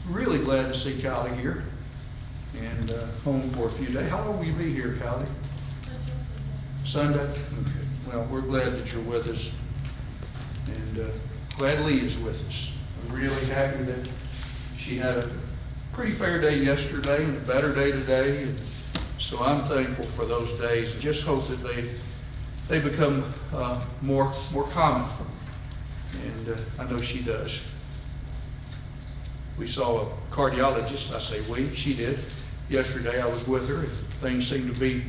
Really glad to see Kylie here and home for a few days. How long will you be here, Kylie? Sunday? Okay. Well, we're glad that you're with us, and glad Lee is with us. I'm really happy that she had a pretty fair day yesterday and a better day today, and so I'm thankful for those days. And just hope that they become more common, and I know she does. We saw a cardiologist. I say we, she did. Yesterday I was with her, and things seemed to be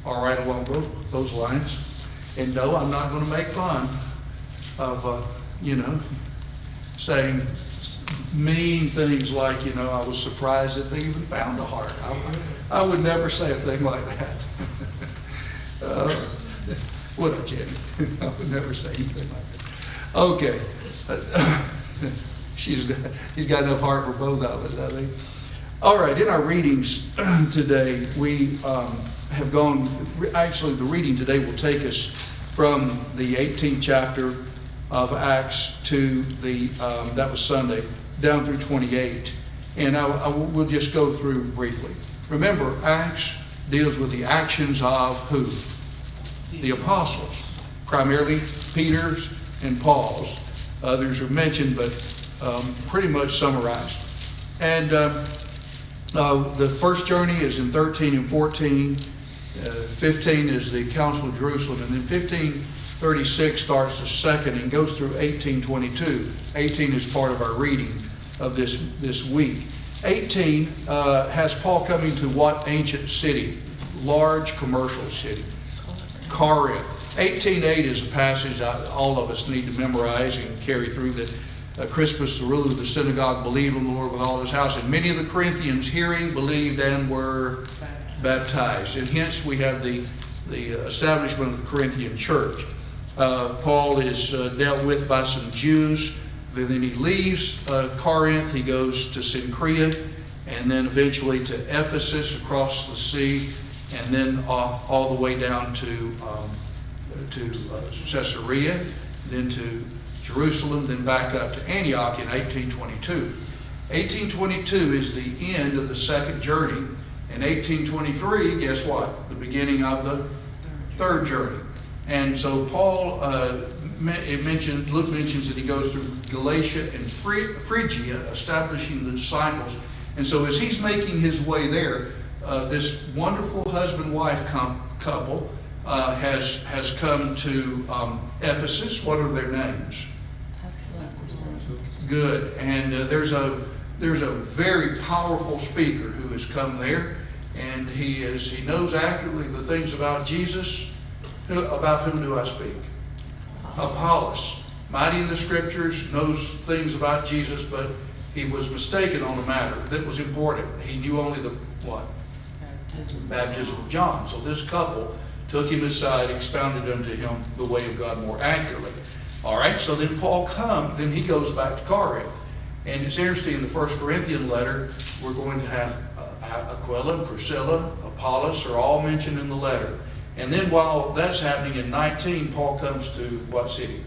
all right along those lines. And no, I'm not going to make fun of, saying mean things like, I was surprised that they even found a heart. I would never say a thing like that. Would I, Jenny? I would never say anything like that. Okay. He's got enough heart for both of us, I think. All right, in our readings today, we have gone, actually the reading today will take us from the 18th chapter of Acts to that was Sunday, down through 28. And we'll just go through briefly. Remember, Acts deals with the actions of who? The apostles, primarily Peter's and Paul's. Others are mentioned, but pretty much summarized. And the first journey is in 13 and 14. 15 is the Council of Jerusalem, and then 1536 starts the second and goes through 1822. 18 is part of our reading of this week. 18 has Paul coming to what ancient city? Large commercial city. Corinth. 18:8 is a passage all of us need to memorize and carry through that. Crispus, the ruler of the synagogue, believed in the Lord with all his house, and many of the Corinthians, hearing, believed and were baptized. And hence we have the establishment of the Corinthian church. Paul is dealt with by some Jews. Then he leaves Corinth. He goes to Cenchrea, and then eventually to Ephesus across the sea, and then all the way down to Caesarea, then to Jerusalem, then back up to Antioch in 1822. 1822 is the end of the second journey, and 1823, guess what? The beginning of the third journey. And so Paul, Luke mentions that he goes through Galatia and Phrygia, establishing the disciples. And so as he's making his way there, this wonderful husband-wife couple has come to Ephesus. What are their names? Good. And there's a very powerful speaker who has come there, and he knows accurately the things about Jesus. About whom do I speak? Apollos, mighty in the scriptures, knows things about Jesus, but he was mistaken on a matter that was important. He knew only the what? Baptism of John. So this couple took him aside, expounded unto him the way of God more accurately. All right, so then Paul then he goes back to Corinth. And it's interesting, in the First Corinthian letter, we're going to have Aquila and Priscilla, Apollos are all mentioned in the letter. And then while that's happening in 19, Paul comes to what city?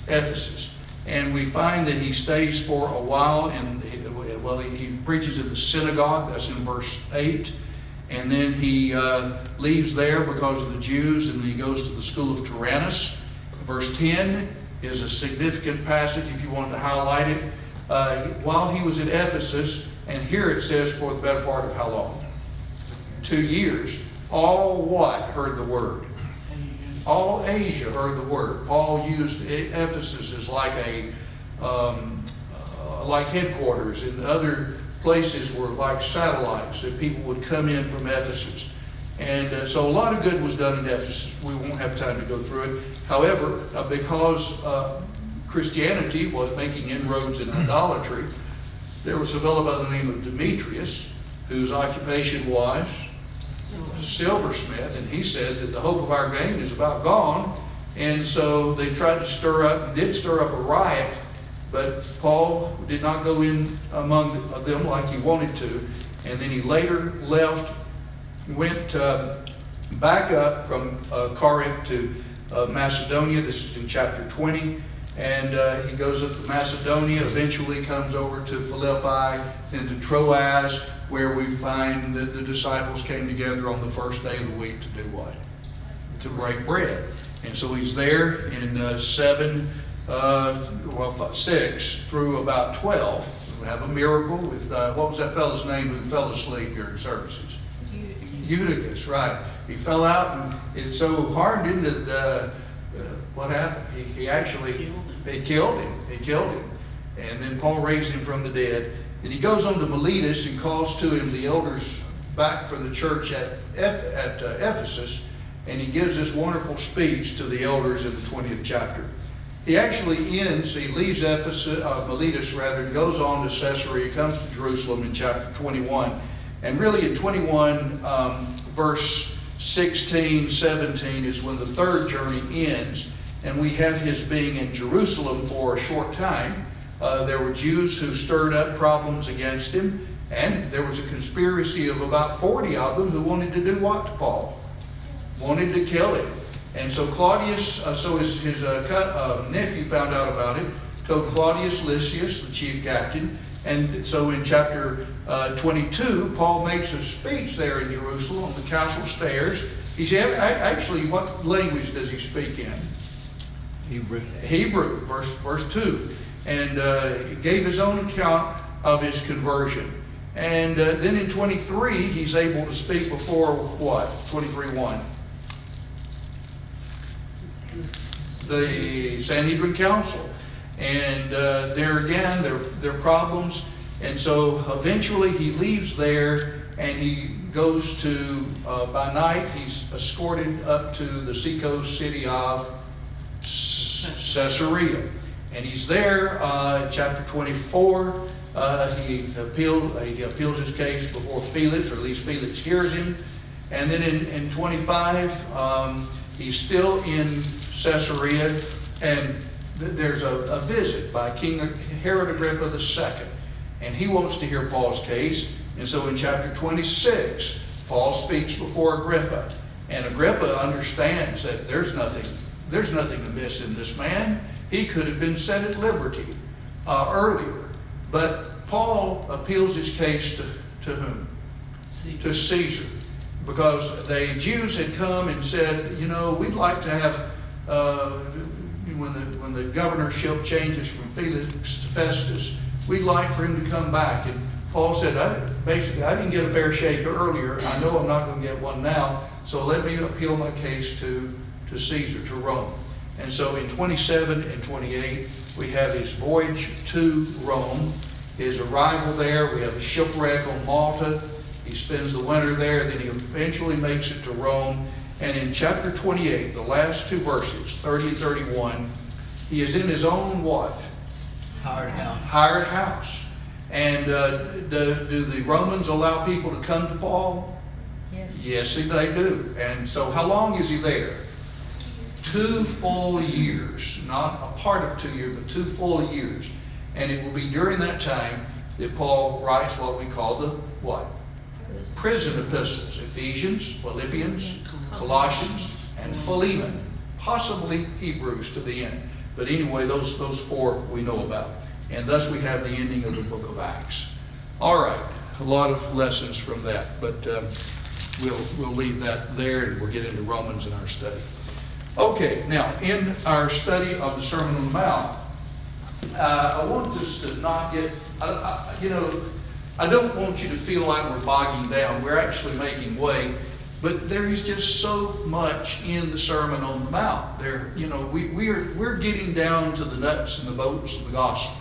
Ephesus. And we find that he stays for a while, and he preaches in the synagogue, that's in verse 8. And then he leaves there because of the Jews, and then he goes to the school of Tyrannus. Verse 10 is a significant passage if you want to highlight it. While he was in Ephesus, and here it says for the better part of how long? 2 years. All what heard the word? All Asia heard the word. Paul used Ephesus as like like headquarters, and other places were like satellites that people would come in from Ephesus. And so a lot of good was done in Ephesus. We won't have time to go through it. However, because Christianity was making inroads in idolatry, there was a fellow by the name of Demetrius, whose occupation was silversmith, and he said that the hope of our gain is about gone. And so they tried to stir up a riot, but Paul did not go in among them like he wanted to. And then he later went back up from Corinth to Macedonia. This is in chapter 20. And he goes up to Macedonia, eventually comes over to Philippi, then to Troas, where we find that the disciples came together on the first day of the week to do what? To break bread. And so he's there in 6 through about 12. We have a miracle with, what was that fellow's name who fell asleep during services? Eutychus, right. He fell out, and it's so hardened that what happened? He actually killed him. He killed him. And then Paul raised him from the dead. And he goes on to Miletus and calls to him the elders back for the church at Ephesus. And he gives this wonderful speech to the elders in the 20th chapter. He actually he leaves Miletus and goes on to Caesarea, comes to Jerusalem in chapter 21. And really in 21, verse 16, 17 is when the third journey ends. And we have his being in Jerusalem for a short time. There were Jews who stirred up problems against him. And there was a conspiracy of about 40 of them who wanted to do what to Paul? Wanted to kill him. And so Claudius, his nephew found out about it, told Claudius Lysias, the chief captain. And so in chapter 22, Paul makes a speech there in Jerusalem on the castle stairs. He said, actually, what language does he speak in? Hebrew, verse 2. And he gave his own account of his conversion. And then in 23, he's able to speak before what? 23:1. The Sanhedrin Council. And there again, there are problems. And so eventually he leaves there and he goes to, by night, he's escorted up to the seacoast city of Caesarea. And he's there, chapter 24. He appeals his case before Felix, or at least Felix hears him. And then in 25, he's still in Caesarea, and there's a visit by King Herod Agrippa II, and he wants to hear Paul's case. And so in chapter 26, Paul speaks before Agrippa, and Agrippa understands that there's nothing amiss in this man. He could have been set at liberty earlier, but Paul appeals his case to whom? To Caesar, because the Jews had come and said, we'd like to have when the governorship changes from Felix to Festus, we'd like for him to come back. And Paul said, I didn't get a fair shake earlier. I know I'm not going to get one now. So let me appeal my case to Caesar, to Rome. And so in 27 and 28, we have his voyage to Rome, his arrival there. We have a shipwreck on Malta. He spends the winter there. Then he eventually makes it to Rome. And in chapter 28, the last two verses, 30 and 31, he is in his own what? Hired house. And do the Romans allow people to come to Paul? Yes, they do. And so how long is he there? 2 full years. Not a part of 2 years, but 2 full years. And it will be during that time that Paul writes what we call the what? Prison epistles. Ephesians, Philippians, Colossians, and Philemon. Possibly Hebrews to the end. But anyway, those 4 we know about. And thus we have the ending of the book of Acts. All right, a lot of lessons from that. But we'll leave that there and we'll get into Romans in our study. Okay, now in our study of the Sermon on the Mount, I want us to not get, I don't want you to feel like we're bogging down. We're actually making way. But there is just so much in the Sermon on the Mount. We're getting down to the nuts and the bolts of the gospel.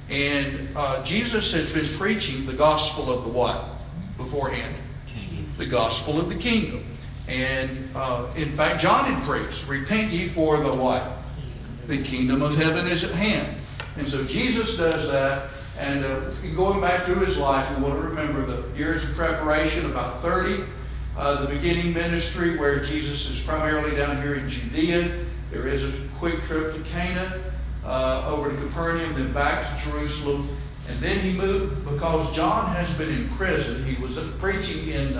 And Jesus has been preaching the gospel of the what beforehand? The gospel of the kingdom. And in fact, John had preached, repent ye for the what? The kingdom of heaven is at hand. And so Jesus does that. And going back through his life, we want to remember the years of preparation, about 30. The beginning ministry where Jesus is primarily down here in Judea. There is a quick trip to Cana, over to Capernaum, then back to Jerusalem. And then he moved, because John has been in prison. He was preaching in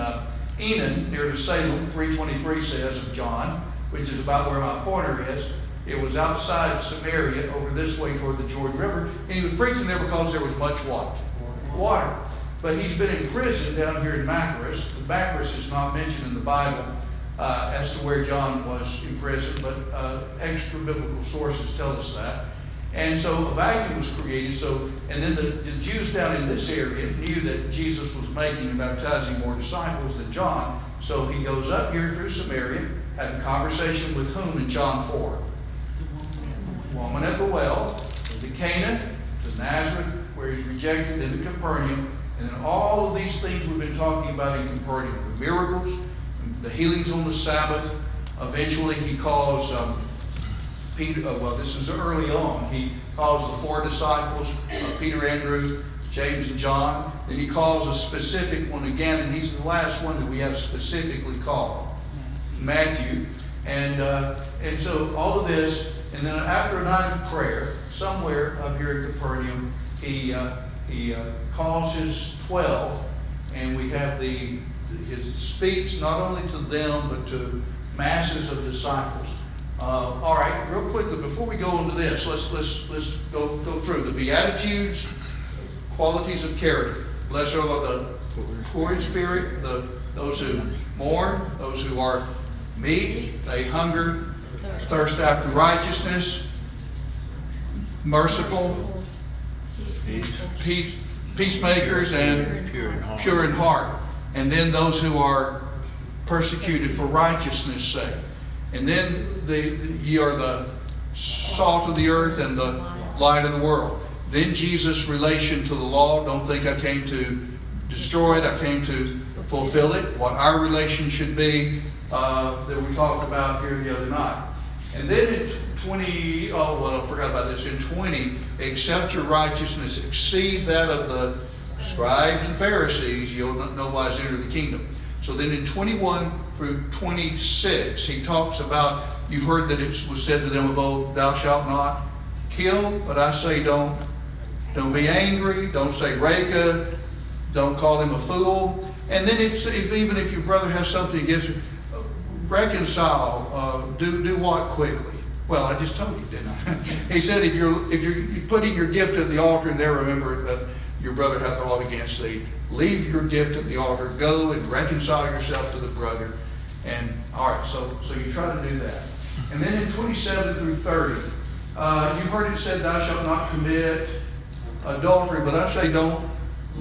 Enon, near to Salem, 323 says of John, which is about where my pointer is. It was outside Samaria, over this way toward the Jordan River, and he was preaching there because there was much what? Water. But he's been in prison down here in Machaerus. The Machaerus is not mentioned in the Bible as to where John was in prison, but extra biblical sources tell us that. And so a vacuum was created. And then the Jews down in this area knew that Jesus was making and baptizing more disciples than John. So he goes up here through Samaria, had a conversation with whom in John 4? Woman at the well, to Cana, to Nazareth, where he's rejected, then to Capernaum. And then all of these things we've been talking about in Capernaum, the miracles, the healings on the Sabbath. Eventually he calls Peter, well, this is early on. He calls the 4 disciples, Peter, Andrew, James, and John. Then he calls a specific one again, and he's the last one that we have specifically called, Matthew. And so all of this, and then after a night of prayer, somewhere up here at Capernaum, he calls his 12, and we have his speech not only to them but to masses of disciples. All right, real quickly before we go into this, let's go through the Beatitudes, qualities of character. Blessed are the poor in spirit, those who mourn, those who are meek, they hunger, thirst after righteousness, merciful, peacemakers, and pure in heart. And then those who are persecuted for righteousness' sake. And then ye are the salt of the earth and the light of the world. Then Jesus' relation to the law, don't think I came to destroy it, I came to fulfill it. What our relation should be that we talked about here the other night. And then in 20, I forgot about this. In 20, except your righteousness exceed that of the scribes and Pharisees, you'll no wise enter the kingdom. So then in 21 through 26, he talks about, you've heard that it was said to them of old, thou shalt not kill, but I say don't be angry, don't say reka, don't call him a fool. And then even if your brother has something against you, reconcile, do what quickly? Well, I just told you, didn't I? He said, if you're putting your gift at the altar and there remember that your brother hath aught against thee, leave your gift at the altar, go and reconcile yourself to the brother. And all right, so you try to do that. And then in 27 through 30, you've heard it said, thou shalt not commit adultery, but I say don't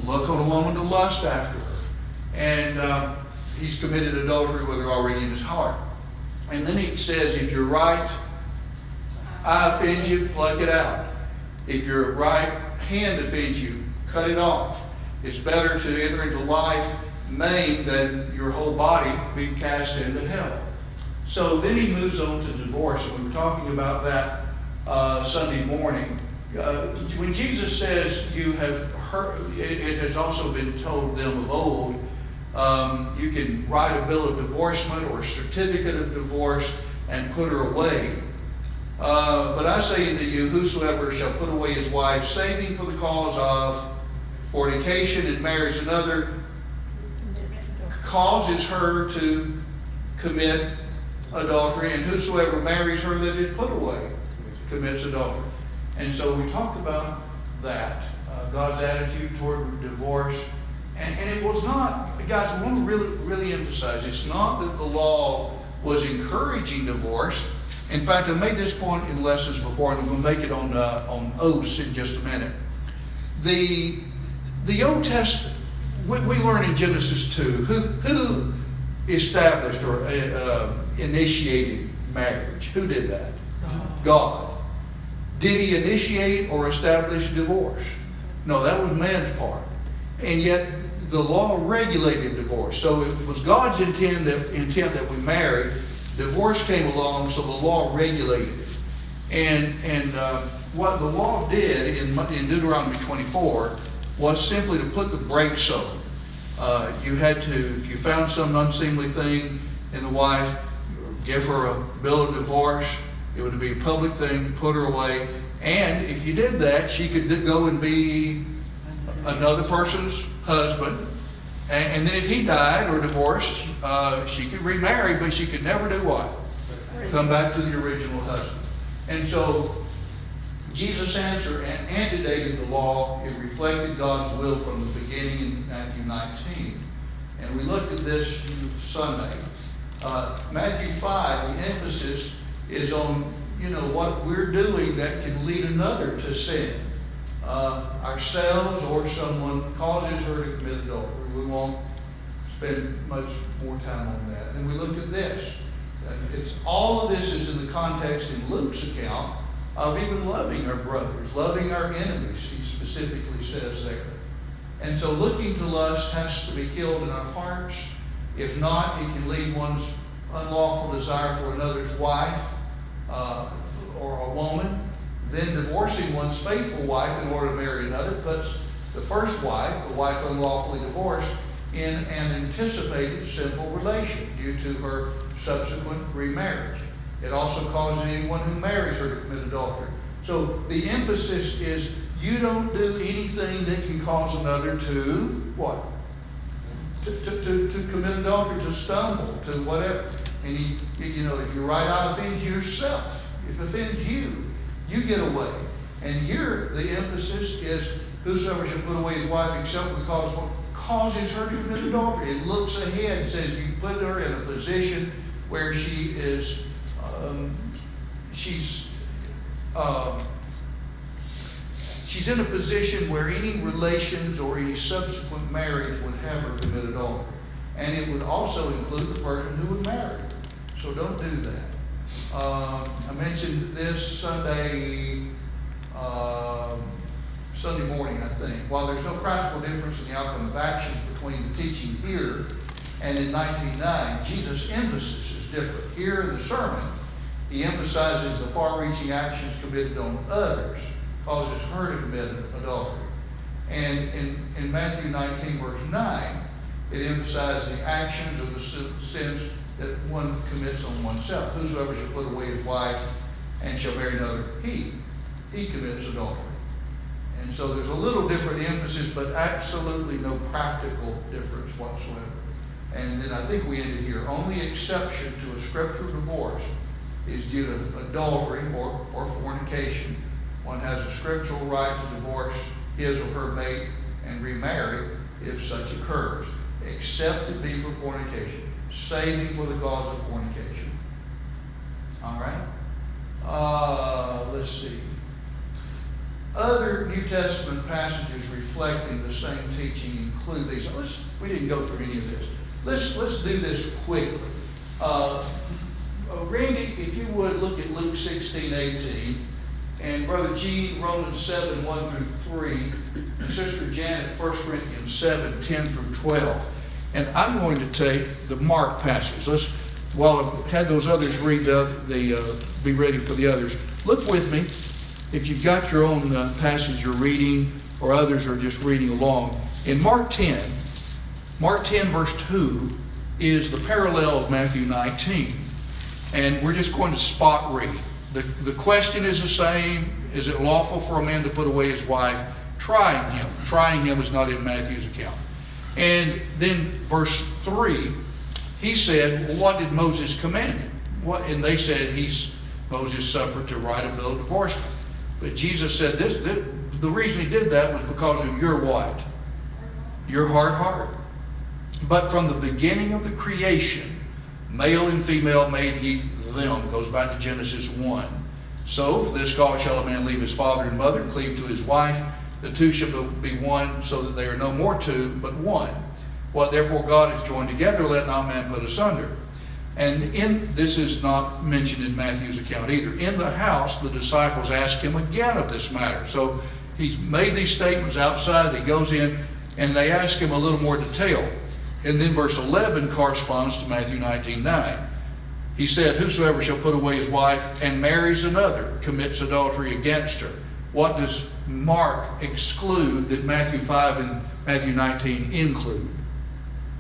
look on a woman to lust after her. And he's committed adultery with her already in his heart. And then he says, if your right eye offends you, pluck it out. If your right hand offends you, cut it off. It's better to enter into life maimed than your whole body be cast into hell. So then he moves on to divorce, and we were talking about that Sunday morning. When Jesus says you have heard, it has also been told them of old, you can write a bill of divorcement or a certificate of divorce and put her away. But I say unto you, whosoever shall put away his wife, saving for the cause of fornication and marries another, causes her to commit adultery, and whosoever marries her that is put away commits adultery. And so we talked about that, God's attitude toward divorce. And it was not, guys, I want to really emphasize, it's not that the law was encouraging divorce. In fact, I made this point in lessons before, and I'm going to make it on oaths in just a minute. The Old Testament, we learn in Genesis 2, who established or initiated marriage? Who did that? God. Did he initiate or establish divorce? No, that was man's part. And yet the law regulated divorce. So it was God's intent that we marry. Divorce came along, so the law regulated it. And what the law did in Deuteronomy 24 was simply to put the brakes on. You had to, if you found some unseemly thing in the wife, give her a bill of divorce. It would be a public thing, put her away. And if you did that, she could go and be another person's husband. And then if he died or divorced, she could remarry, but she could never do what? Come back to the original husband. And so Jesus' answer antedated the law. It reflected God's will from the beginning in Matthew 19. And we looked at this Sunday. Matthew 5, the emphasis is on, what we're doing that can lead another to sin. Ourselves or someone causes her to commit adultery. We won't spend much more time on that. And we looked at this. All of this is in the context in Luke's account of even loving our brothers, loving our enemies, he specifically says there. And so looking to lust has to be killed in our hearts. If not, it can lead one's unlawful desire for another's wife or a woman. Then divorcing one's faithful wife in order to marry another puts the first wife, the wife unlawfully divorced, in an anticipated sinful relation due to her subsequent remarriage. It also causes anyone who marries her to commit adultery. So the emphasis is you don't do anything that can cause another to what? To commit adultery, to stumble, to whatever. And if your right eye offends yourself, if it offends you, you get away. And here the emphasis is whosoever shall put away his wife except for the cause of what causes her to commit adultery. It looks ahead and says you put her in a position where she is she's in a position where any relations or any subsequent marriage would have her commit adultery. And it would also include the person who would marry her. So don't do that. I mentioned this Sunday morning, I think. While there's no practical difference in the outcome of actions between the teaching here and in 19:9, Jesus' emphasis is different. Here in the sermon, he emphasizes the far-reaching actions committed on others causes her to commit adultery. And in Matthew 19, verse 9, it emphasizes the actions or the sins that one commits on oneself. Whosoever shall put away his wife and shall marry another, he commits adultery. And so there's a little different emphasis, but absolutely no practical difference whatsoever. And then I think we ended here. Only exception to a scriptural divorce is due to adultery or fornication. One has a scriptural right to divorce his or her mate and remarry if such occurs, except it be for fornication, saving for the cause of fornication. All right? Let's see. Other New Testament passages reflecting the same teaching include these. We didn't go through any of this. Let's do this quickly. Randy, if you would, look at Luke 16:18, and Brother Gene, Romans 7:1-3, and Sister Janet, 1 Corinthians 7:10-12. And I'm going to take the Mark passage. While I've had those others read be ready for the others. Look with me. If you've got your own passage you're reading, or others are just reading along. In Mark 10 verse 2 is the parallel of Matthew 19. And we're just going to spot read. The question is the same. Is it lawful for a man to put away his wife? Trying him. Trying him is not in Matthew's account. And then verse 3, he said, well, what did Moses command him? And they said, Moses suffered to write a bill of divorcement. But Jesus said the reason he did that was because of your what? Your hard heart. But from the beginning of the creation, male and female made he them. Goes back to Genesis 1. So for this cause shall a man leave his father and mother, cleave to his wife. The two shall be one, so that they are no more two, but one. What therefore God has joined together, let not man put asunder. And this is not mentioned in Matthew's account either. In the house, the disciples ask him again of this matter. So he's made these statements outside. He goes in, and they ask him a little more detail. And then verse 11 corresponds to Matthew 19:9. He said, whosoever shall put away his wife and marries another commits adultery against her. What does Mark exclude that Matthew 5 and Matthew 19 include?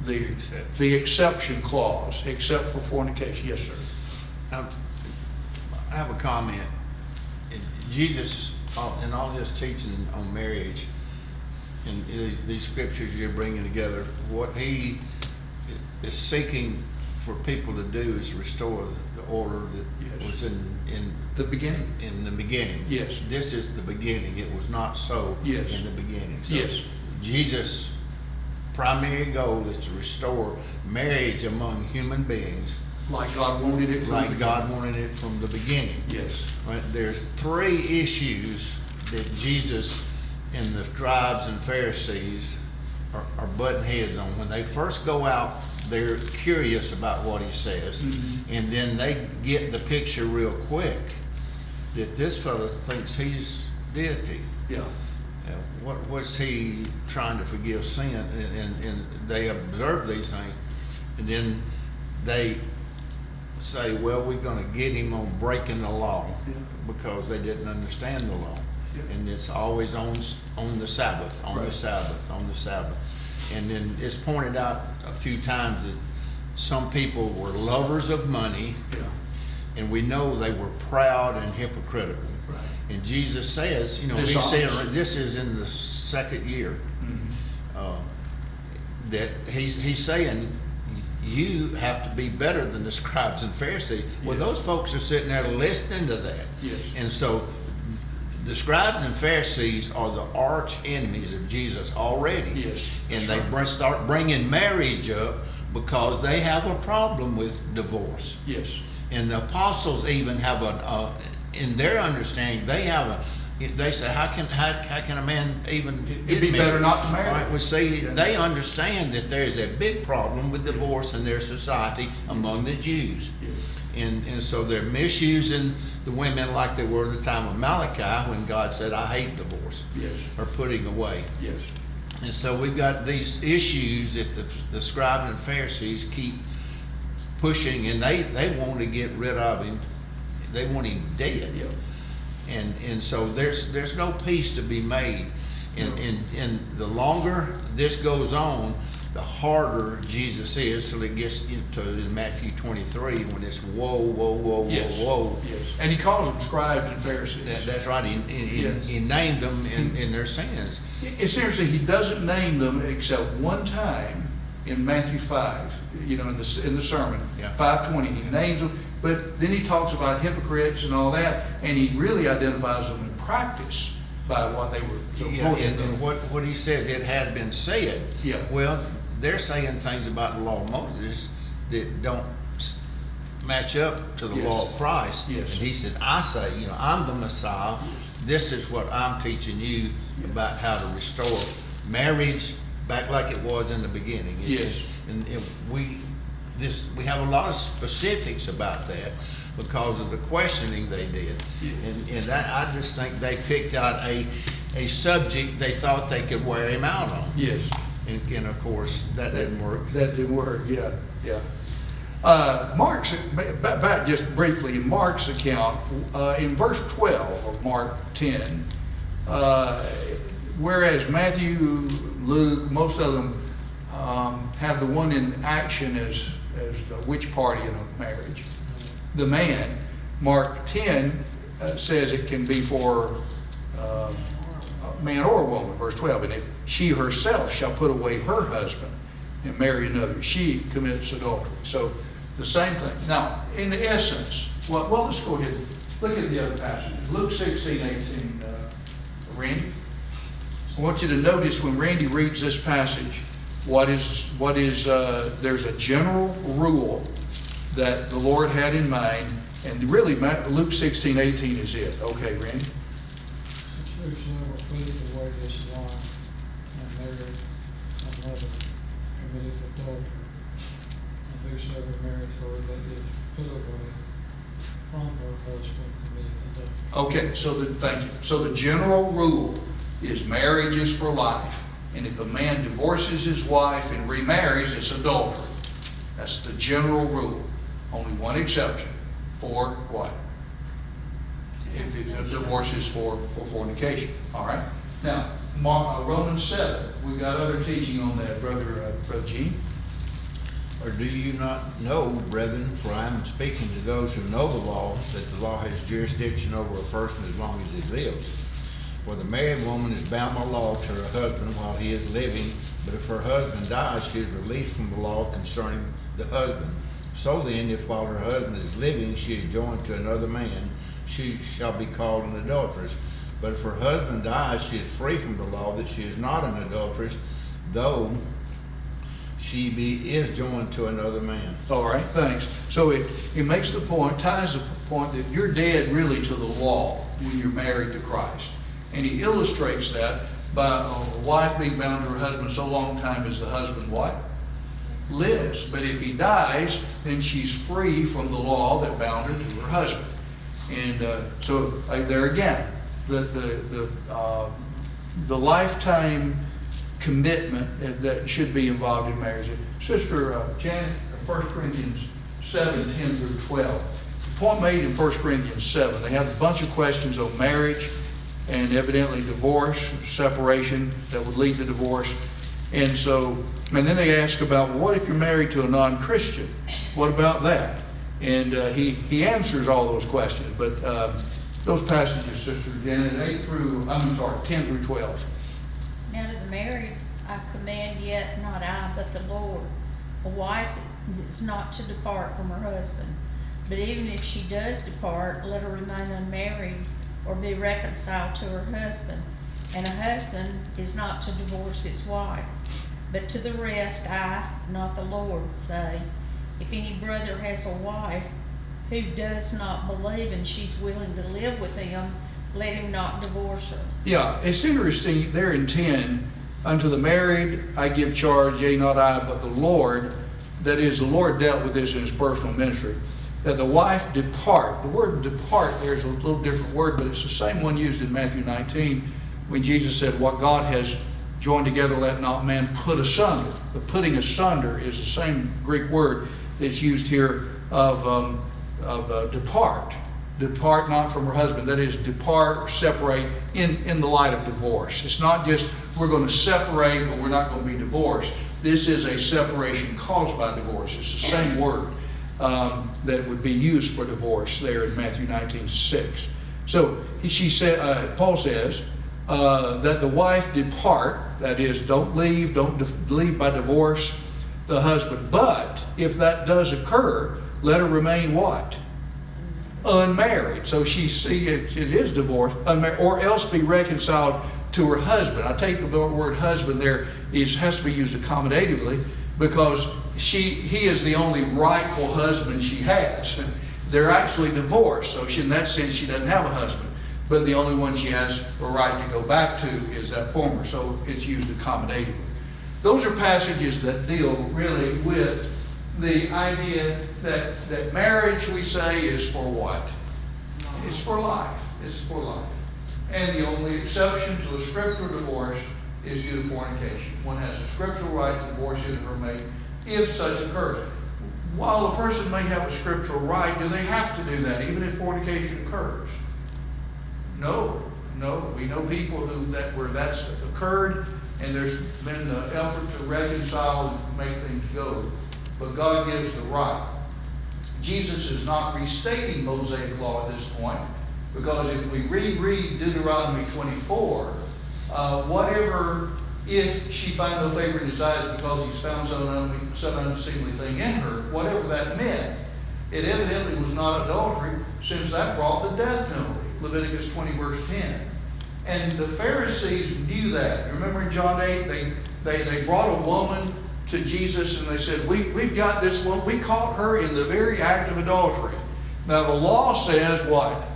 The exception clause, except for fornication. Yes, sir. I have a comment. Jesus, in all his teaching on marriage, and these scriptures you're bringing together, what he is seeking for people to do is restore the order that Yes. was in The beginning? in the beginning. Yes. This is the beginning. It was not so Yes. in the beginning. So Yes. Jesus' primary goal is to restore marriage among human beings Like God wanted it from the like beginning. God wanted it from the beginning. Yes. Right? There's three issues that Jesus and the scribes and Pharisees are butting heads on. When they first go out, they're curious about what he says, and then they get the picture real quick that this fellow thinks he's deity. Yeah. What was he trying to forgive sin? And they observe these things, and then they say, well, we're going to get him on breaking the law, Yeah. because they didn't understand the law. Yeah. And it's always on the Sabbath, on the Right. Sabbath, on the Sabbath. And then it's pointed out a few times that some people were lovers of money, Yeah. and we know they were proud and hypocritical. Right. And Jesus says, he Dishonest. said, this is in the second year, that he's saying, you have to be better than the scribes and Pharisees. Well, Yeah. those folks are sitting there listening to that. Yes. And so the scribes and Pharisees are the arch enemies of Jesus already. Yes, And that's they right. start bringing marriage up because they have a problem with divorce. Yes. And the apostles even have in their understanding, they say, how can a man even It'd get be married? better not to marry. All right, well, see, Yeah. they understand that there's a big problem with divorce in their society among the Jews. Yes. And so they're misusing the women like they were in the time of Malachi, when God said, I hate divorce, Yes. or putting away. Yes. And so we've got these issues that the scribes and Pharisees keep pushing, and they want to get rid of him. They want him dead. Yeah. And so there's no peace to be made. And the longer this goes on, the harder Jesus is, till it gets into Matthew 23, when it's whoa, whoa, whoa, Yes. whoa, whoa. Yes. And he calls them scribes and Pharisees. That's right. He Yes. named them in their sins. It's interesting, he doesn't name them except one time in Matthew 5, in the sermon, Yeah. 5:20. He names them, but then he talks about hypocrites and all that, and he really identifies them in practice by what they were. So Yeah, go ahead. and what he said, it had been said. Yeah. Well, they're saying things about the law of Moses that don't match up to the Yes. law of Christ. Yes. And he said, I say, I'm the Messiah. This is what I'm teaching you about how to restore marriage back like it was in the beginning. Yes. And we have a lot of specifics about that because of the questioning they did. Yeah. And that, I just think they picked out a subject they thought they could wear him out on. Yes. And of course, that didn't work. That didn't work, yeah. Mark's, back just briefly, in Mark's account, in verse 12 of Mark 10, whereas Matthew, Luke, most of them have the one in action as which party in a marriage. The man, Mark 10 says it can be for a man or a woman, verse 12. And if she herself shall put away her husband and marry another, she commits adultery. So the same thing. Now, in essence, well, let's go ahead and look at the other passages. Luke 16:18, Randy. I want you to notice when Randy reads this passage, there's a general rule that the Lord had in mind, and really Luke 16:18 is it. Okay, Randy? Whosoever putteth away his wife and marrieth another committeth adultery. And whosoever marrieth her that is put away from her husband committeth adultery. Okay, thank you. So the general rule is marriage is for life. And if a man divorces his wife and remarries, it's adultery. That's the general rule. Only one exception. For what? If a divorce is for fornication. All right? Now, Romans 7. We've got other teaching on that, Brother Gene. Or do you not know, brethren, for I am speaking to those who know the law, that the law has jurisdiction over a person as long as he lives. For the married woman is bound by law to her husband while he is living, but if her husband dies, she is released from the law concerning the husband. So then, if while her husband is living, she is joined to another man, she shall be called an adulteress. But if her husband dies, she is free from the law that she is not an adulteress, though is joined to another man. All right, thanks. So it makes the point, ties the point that you're dead really to the law when you're married to Christ. And he illustrates that by a wife being bound to her husband so long time as the husband what? Lives. But if he dies, then she's free from the law that bound her to her husband. And so there again, the lifetime commitment that should be involved in marriage. Sister Janet, 1 Corinthians 7, 10 through 12. The point made in 1 Corinthians 7, they have a bunch of questions on marriage and evidently divorce, separation that would lead to divorce. And then they ask about, well, what if you're married to a non-Christian? What about that? And he answers all those questions. But those passages, Sister Janet, 10 through 12. Now to the married I command, yet not I, but the Lord. A wife is not to depart from her husband. But even if she does depart, let her remain unmarried or be reconciled to her husband. And a husband is not to divorce his wife. But to the rest I, not the Lord, say, if any brother has a wife who does not believe and she's willing to live with him, let him not divorce her. Yeah, it's interesting, there in 10, unto the married I give charge, yea, not I, but the Lord. That is, the Lord dealt with this in his personal ministry. That the wife depart. The word depart, there's a little different word, but it's the same one used in Matthew 19, when Jesus said, what God has joined together, let not man put asunder. The putting asunder is the same Greek word that's used here of depart. Depart not from her husband. That is, depart or separate in the light of divorce. It's not just we're going to separate, but we're not going to be divorced. This is a separation caused by divorce. It's the same word that would be used for divorce there in Matthew 19:6. So Paul says that the wife depart. That is, don't leave by divorce the husband. But if that does occur, let her remain what? Unmarried. So it is divorce, or else be reconciled to her husband. I take the word husband there has to be used accommodatively, because he is the only rightful husband she has. They're actually divorced, so in that sense she doesn't have a husband. But the only one she has a right to go back to is that former, so it's used accommodatively. Those are passages that deal really with the idea that marriage, we say, is for what? It's for life. It's for life. And the only exception to a scriptural divorce is due to fornication. One has a scriptural right to divorce his or her mate if such occurs. While a person may have a scriptural right, do they have to do that even if fornication occurs? No. We know people where that's occurred, and there's been an effort to reconcile and make things go. But God gives the right. Jesus is not restating Mosaic law at this point, because if we reread Deuteronomy 24, whatever, if she find no favor in his eyes because he's found some unseemly thing in her, whatever that meant, it evidently was not adultery, since that brought the death penalty. Leviticus 20 verse 10. And the Pharisees knew that. You remember in John 8, they brought a woman to Jesus and they said, we've got this one, we caught her in the very act of adultery. Now the law says what?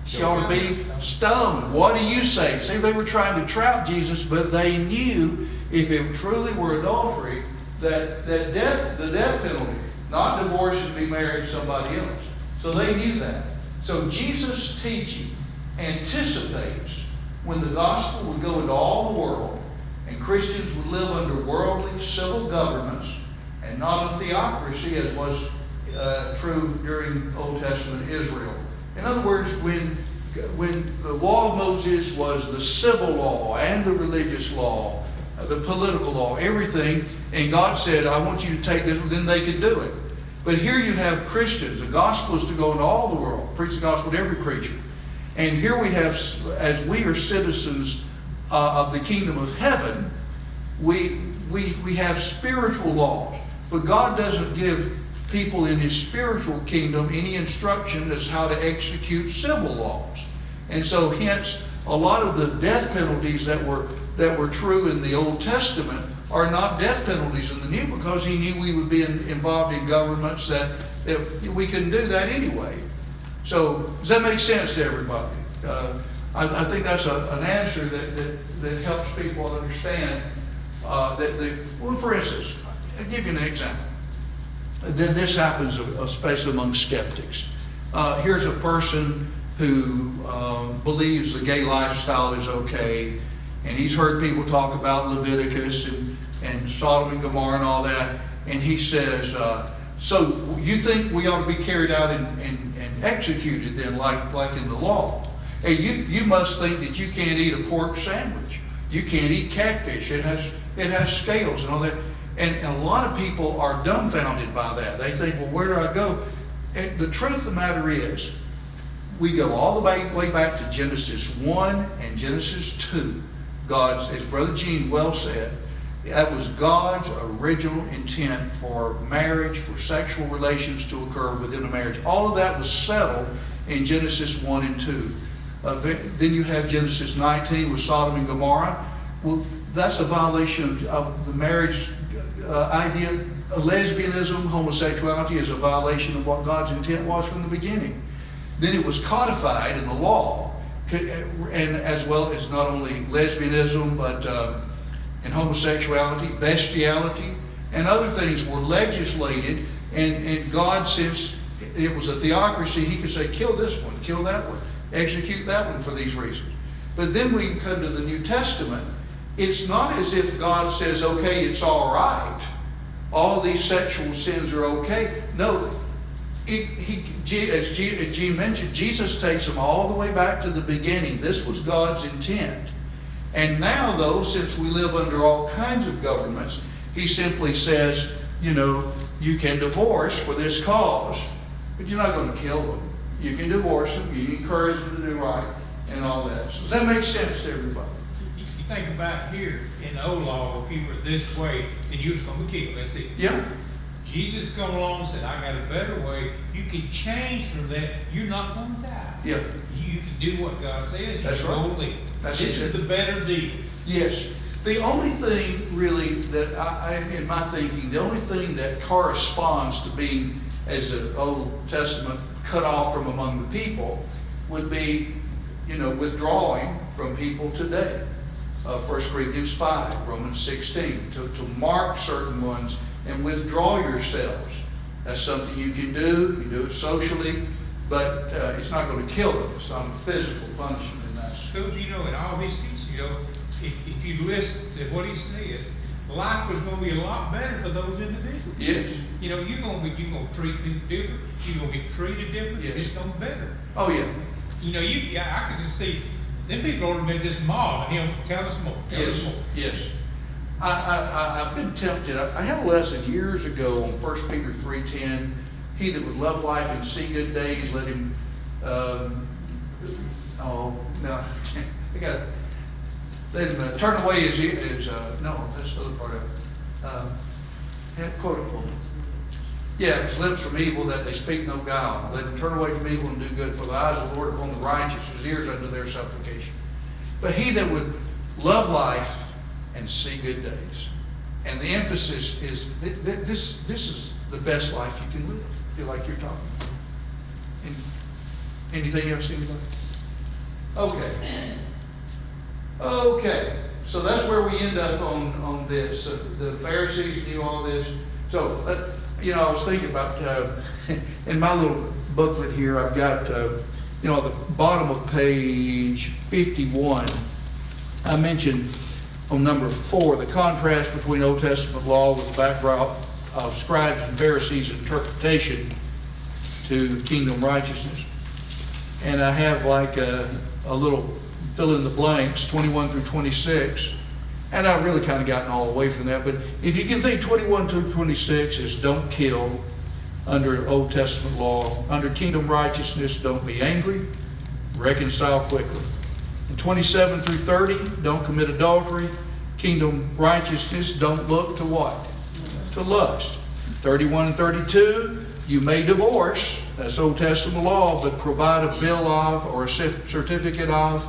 She ought to be stoned. What do you say? See, they were trying to trap Jesus, but they knew if it truly were adultery, that the death penalty, not divorce and be married to somebody else. So they knew that. So Jesus' teaching anticipates when the gospel would go into all the world and Christians would live under worldly civil governments and not a theocracy as was true during Old Testament Israel. In other words, when the law of Moses was the civil law and the religious law, the political law, everything, and God said, I want you to take this, then they could do it. But here you have Christians. The gospel is to go into all the world, preach the gospel to every creature. And here we have, as we are citizens of the kingdom of heaven, we have spiritual laws. But God doesn't give people in his spiritual kingdom any instruction as how to execute civil laws. And so hence, a lot of the death penalties that were true in the Old Testament are not death penalties in the New, because he knew we would be involved in governments that we couldn't do that anyway. So does that make sense to everybody? I think that's an answer that helps people understand well, for instance, I'll give you an example. This happens especially among skeptics. Here's a person who believes the gay lifestyle is okay, and he's heard people talk about Leviticus and Sodom and Gomorrah and all that, and he says, so you think we ought to be carried out and executed then, like in the law? Hey, you must think that you can't eat a pork sandwich. You can't eat catfish. It has scales and all that. And a lot of people are dumbfounded by that. They think, well, where do I go? And the truth of the matter is, we go all the way back to Genesis 1 and Genesis 2. God's, as Brother Gene well said, that was God's original intent for marriage, for sexual relations to occur within a marriage. All of that was settled in Genesis 1 and 2. Then you have Genesis 19 with Sodom and Gomorrah. Well, that's a violation of the marriage idea. Lesbianism, homosexuality is a violation of what God's intent was from the beginning. Then it was codified in the law, and as well as not only lesbianism, but and homosexuality, bestiality, and other things were legislated, and God, since it was a theocracy, he could say, kill this one, kill that one, execute that one for these reasons. But then we come to the New Testament. It's not as if God says, okay, it's all right. All these sexual sins are okay. No, as Gene mentioned, Jesus takes them all the way back to the beginning. This was God's intent. And now, though, since we live under all kinds of governments, he simply says, you can divorce for this cause, but you're not going to kill them. You can divorce them, you encourage them to do right, and all that. So does that make sense to everybody? You think about here, in the old law, if you were this way, then you was going to be killed. That's it. Yeah. Jesus come along and said, I got a better way. You can change from that. You're not going to die. Yeah. You can do what God says. That's you right. Go live. That's this it. is the better deal. Yes. The only thing really that I in my thinking, the only thing that corresponds to being, as the Old Testament, cut off from among the people would be, withdrawing from people today. 1 Corinthians 5, Romans 16, to mark certain ones and withdraw yourselves. That's something you can do. You do it socially, but it's not going to kill them. It's not a physical punishment in that. So, in all his teaching, if you listen to what he says, life was going to be a lot better for those individuals. Yes. You're going to treat people different. You're going to be treated different. Yes. It's going to be better. Oh, yeah. I could just see them people ought to be just mobbing him. Tell us more. Tell us more. Yes. I've been tempted. I had a lesson years ago on 1 Peter 3:10. He that would love life and see good days, let him. I got it. Let him turn away his no, that's the other part of it. Quote it for me. Yeah, his lips from evil, that they speak no guile. Let them turn away from evil and do good, for the eyes of the Lord upon the righteous, his ears unto their supplication. But he that would love life and see good days. And the emphasis is, this is the best life you can live, like you're talking about. Anything else, anybody? Okay, so that's where we end up on this. The Pharisees knew all this. So, I was thinking about, in my little booklet here, I've got, at the bottom of page 51, I mentioned on number 4, the contrast between Old Testament law with the background of scribes and Pharisees' interpretation to kingdom righteousness. And I have like a little fill in the blanks, 21 through 26. And I've really kind of gotten all away from that. But if you can think 21 through 26 is don't kill under Old Testament law. Under kingdom righteousness, don't be angry, reconcile quickly. And 27 through 30, don't commit adultery. Kingdom righteousness, don't look to what? To lust. 31 and 32, you may divorce, that's Old Testament law, but provide a bill of or a certificate of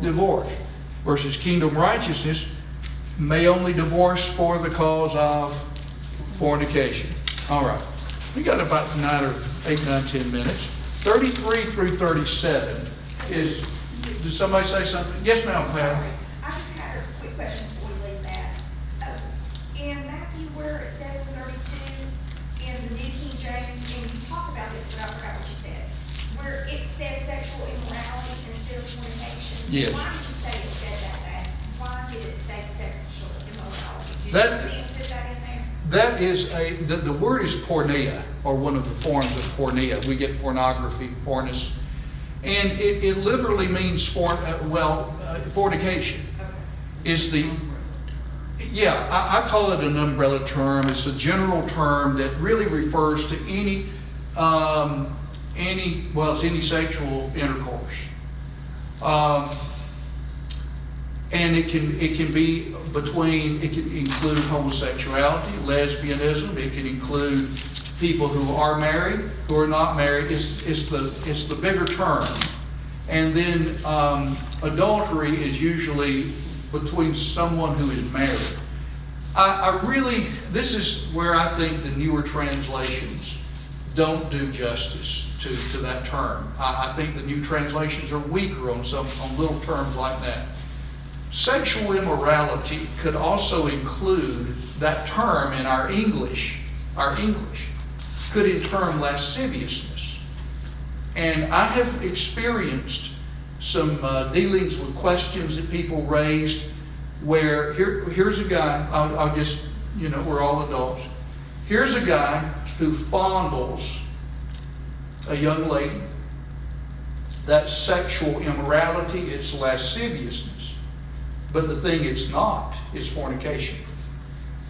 divorce. Versus kingdom righteousness, may only divorce for the cause of fornication. All right. We got about 8, 9, 10 minutes. 33 through 37 is, did somebody say something? Yes, ma'am, Pat. I just had a quick question before we leave that. In Matthew, where it says in 32, in the New King James, and you talk about this, but I forgot what you said, where it says sexual immorality instead of fornication. Yes. Why did you say it said that way? Why did it say sexual immorality? Did That- you mean to put that in there? That is the word is porneia, or one of the forms of porneia. We get pornography, pornus. And it literally means fornication. Is the, yeah, I call it an umbrella term. It's a general term that really refers to any sexual intercourse. And it can be between, it can include homosexuality, lesbianism, it can include people who are married, who are not married. It's the bigger term. And then adultery is usually between someone who is married. This is where I think the newer translations don't do justice to that term. I think the new translations are weaker on little terms like that. Sexual immorality could also include that term in our English. Our English could in term lasciviousness. And I have experienced some dealings with questions that people raised where here's a guy, I'll just, we're all adults. Here's a guy who fondles a young lady. That's sexual immorality, it's lasciviousness. But the thing it's not is fornication.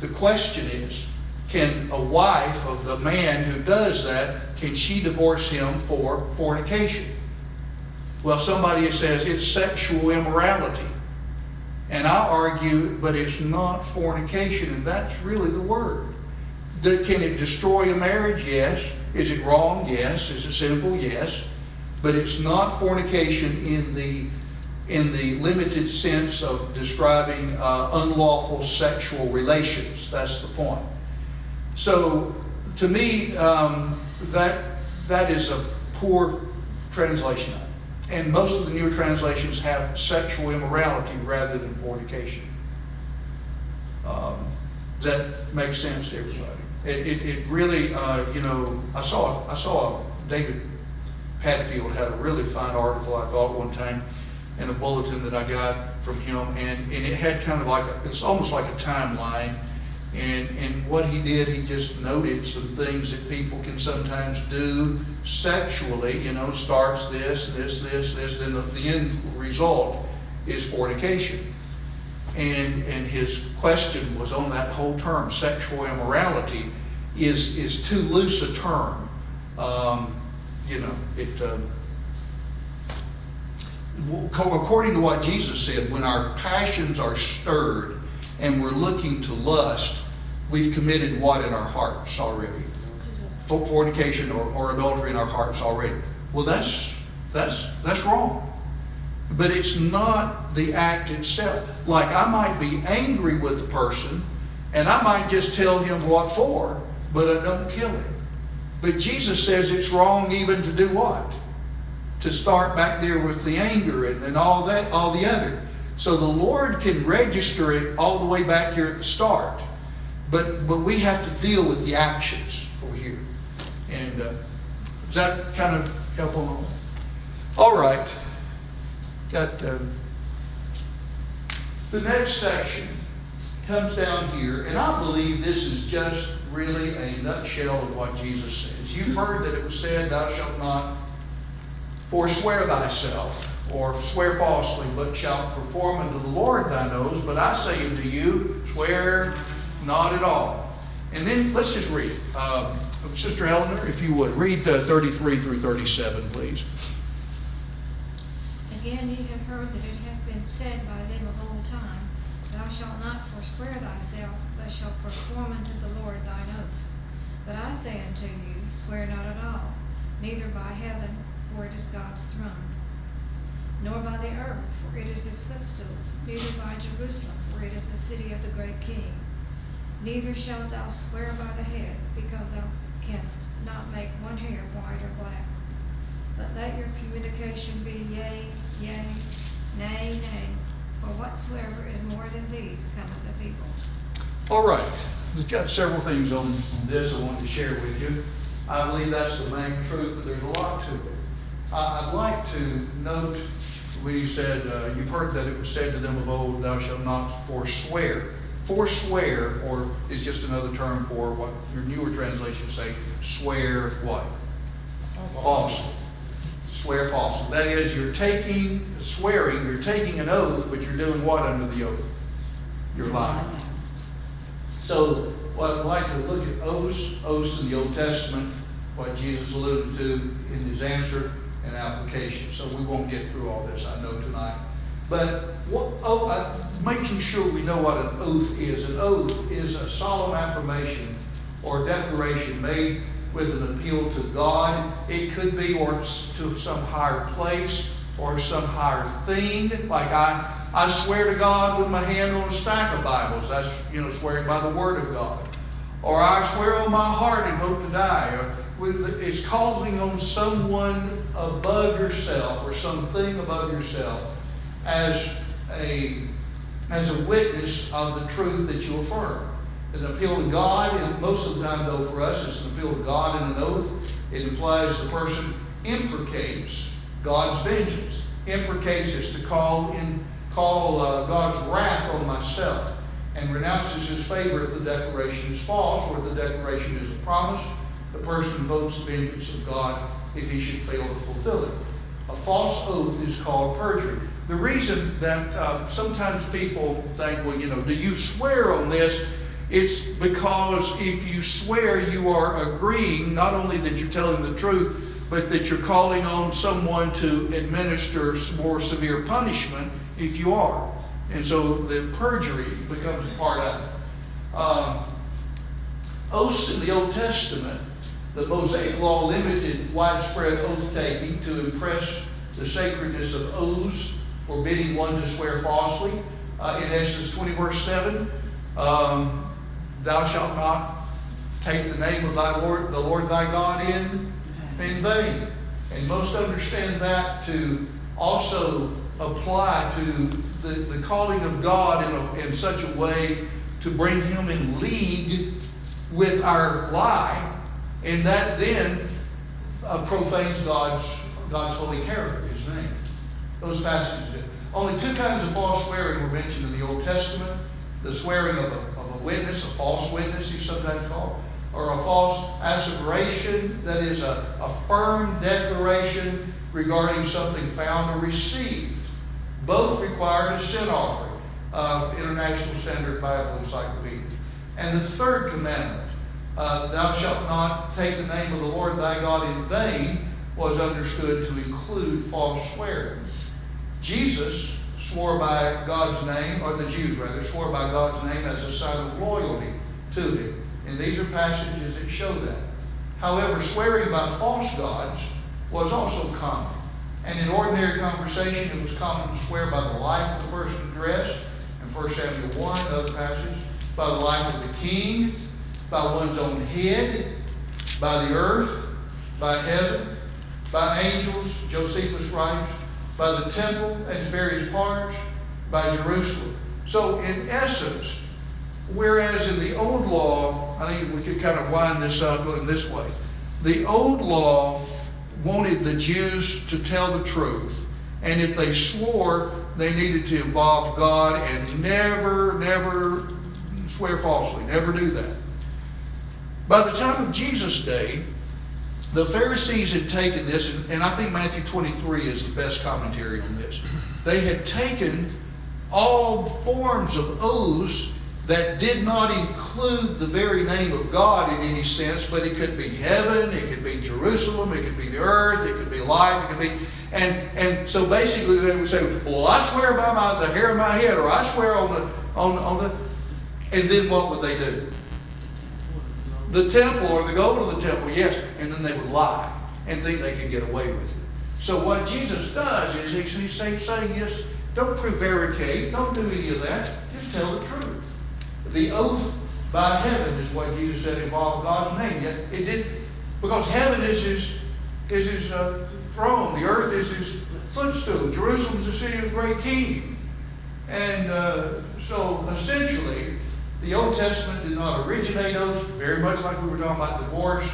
The question is, can a wife of the man who does that, can she divorce him for fornication? Well, somebody says it's sexual immorality. And I argue, but it's not fornication, and that's really the word. Can it destroy a marriage? Yes. Is it wrong? Yes. Is it sinful? Yes. But it's not fornication in the limited sense of describing unlawful sexual relations. That's the point. So, to me, that is a poor translation of it. And most of the newer translations have sexual immorality rather than fornication. Does that make sense to everybody? It really, I saw David Padfield had a really fine article, I thought, one time, in a bulletin that I got from him, and it had kind of it's almost like a timeline, and what he did, he just noted some things that people can sometimes do sexually, starts this, then the end result is fornication. And his question was on that whole term, sexual immorality is too loose a term. According to what Jesus said, when our passions are stirred and we're looking to lust, we've committed what in our hearts already? Fornication or adultery in our hearts already. Well, that's wrong. But it's not the act itself. Like, I might be angry with the person and I might just tell him what for, but I don't kill him. But Jesus says it's wrong even to do what? To start back there with the anger and all the other. So the Lord can register it all the way back here at the start. But we have to deal with the actions over here. And does that kind of help on all right. Got the next section comes down here, and I believe this is just really a nutshell of what Jesus says. You've heard that it was said, "Thou shalt not forswear thyself, or swear falsely, but shalt perform unto the Lord thine oaths. But I say unto you, swear not at all." And then let's just read it. Sister Eleanor, if you would, read 33 through 37, please. Again, ye have heard that it hath been said by them of old time, Thou shalt not forswear thyself, but shalt perform unto the Lord thine oaths. But I say unto you, swear not at all, neither by heaven, for it is God's throne, nor by the earth, for it is his footstool, neither by Jerusalem, for it is the city of the great King. Neither shalt thou swear by the head, because thou canst not make one hair white or black. But let your communication be yea, yea, nay, nay, for whatsoever is more than these cometh of evil. All right, we've got several things on this I wanted to share with you. I believe that's the main truth, but there's a lot to it. I'd like to note when you said, you've heard that it was said to them of old, thou shalt not forswear. Forswear, or is just another term for what your newer translations say, swear what? Falsely. Swear falsely. That is, you're taking an oath, but you're doing what under the oath? You're lying. So, what I'd like to look at oaths in the Old Testament, what Jesus alluded to in his answer and application. So we won't get through all this, I know, tonight. But making sure we know what an oath is. An oath is a solemn affirmation or declaration made with an appeal to God. It could be or to some higher place or some higher thing. Like I swear to God with my hand on a stack of Bibles. That's, swearing by the Word of God. Or I swear on my heart and hope to die. It's calling on someone above yourself or something above yourself as a witness of the truth that you affirm. An appeal to God, and most of the time though for us it's an appeal to God in an oath. It implies the person imprecates God's vengeance. Imprecates is to call God's wrath on myself, and renounces his favor if the declaration is false or the declaration is a promise. The person invokes the vengeance of God if he should fail to fulfill it. A false oath is called perjury. The reason that sometimes people think, well, do you swear on this? It's because if you swear, you are agreeing not only that you're telling the truth, but that you're calling on someone to administer more severe punishment if you are. And so the perjury becomes a part of it. Oaths in the Old Testament, the Mosaic Law limited widespread oath-taking to impress the sacredness of oaths, forbidding one to swear falsely. In Exodus 20, verse 7, thou shalt not take the name of the Lord thy God in vain. And most understand that to also apply to the calling of God in such a way to bring him in league with our lie, and that then profanes God's holy character, his name. Those passages do. Only two kinds of false swearing were mentioned in the Old Testament. The swearing of a witness, a false witness he's sometimes called, or a false asseveration, that is a firm declaration regarding something found or received. Both required a sin offering, International Standard Bible Encyclopedia. And the third commandment, thou shalt not take the name of the Lord thy God in vain, was understood to include false swearing. Jesus swore by God's name, or the Jews rather, swore by God's name as a sign of loyalty to him. And these are passages that show that. However, swearing by false gods was also common. And in ordinary conversation, it was common to swear by the life of the person addressed, in 1 Samuel 1, another passage, by the life of the king, by one's own head, by the earth, by heaven, by angels, Josephus writes, by the temple and its various parts, by Jerusalem. So in essence, whereas in the old law, I think we could kind of wind this up in this way. The old law wanted the Jews to tell the truth, and if they swore, they needed to involve God and never swear falsely, never do that. By the time of Jesus' day, the Pharisees had taken this, and I think Matthew 23 is the best commentary on this. They had taken all forms of oaths that did not include the very name of God in any sense, but it could be heaven, it could be Jerusalem, it could be the earth, it could be life, it could be, and so basically they would say, well, I swear by the hair of my head, or I swear on the, and then what would they do? the temple or they go to the temple, yes, and then they would lie and think they could get away with it. So what Jesus does is he's saying, yes, don't prevaricate, don't do any of that, just tell the truth. The oath by heaven is what Jesus said involved God's name. Yet it did, because heaven is his throne, the earth is his footstool, Jerusalem is the city of the great king. And so essentially, the Old Testament did not originate oaths, very much like we were talking about divorce,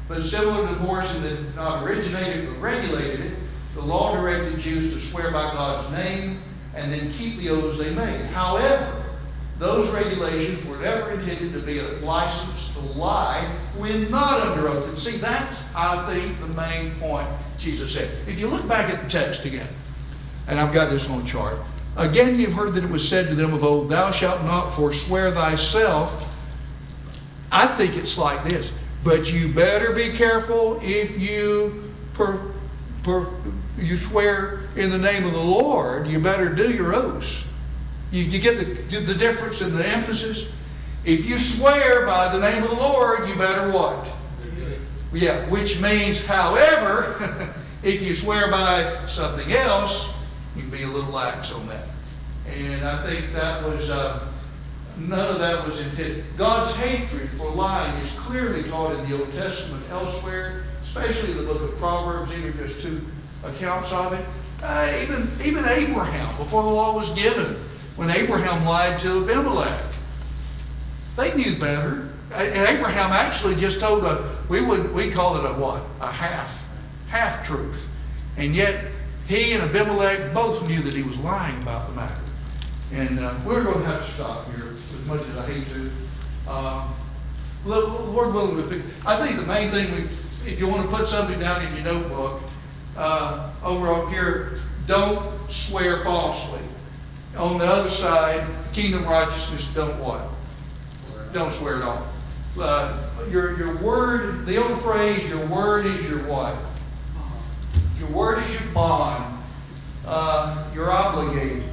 but similar to divorce in that it did not originate it but regulated it. The law directed Jews to swear by God's name and then keep the oaths they made. However, those regulations were never intended to be a license to lie when not under oath. And see, that's, I think, the main point Jesus said. If you look back at the text again, and I've got this on a chart. Again, you've heard that it was said to them of old, thou shalt not forswear thyself. I think it's like this. But you better be careful if you you swear in the name of the Lord, you better do your oaths. You get the difference in the emphasis? If you swear by the name of the Lord, you better what? Yeah, which means, however, if you swear by something else, you can be a little lax on that. And I think that was, none of that was intended. God's hatred for lying is clearly taught in the Old Testament elsewhere, especially in the book of Proverbs, even just 2 accounts of it. Even Abraham, before the law was given, when Abraham lied to Abimelech, they knew better. And Abraham actually just told we'd call it a half truth. And yet, he and Abimelech both knew that he was lying about the matter. And we're going to have to stop here, as much as I hate to. Lord willing, I think the main thing, if you want to put something down in your notebook, over up here, don't swear falsely. On the other side, kingdom righteousness, don't what? Don't swear at all. Your word, the old phrase, your word is your what? Your word is your bond. You're obligated.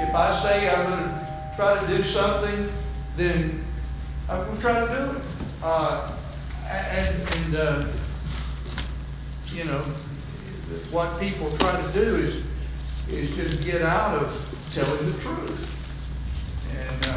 If I say I'm going to try to do something, then I'm going to try to do it. You know, what people try to do is just get out of telling the truth. And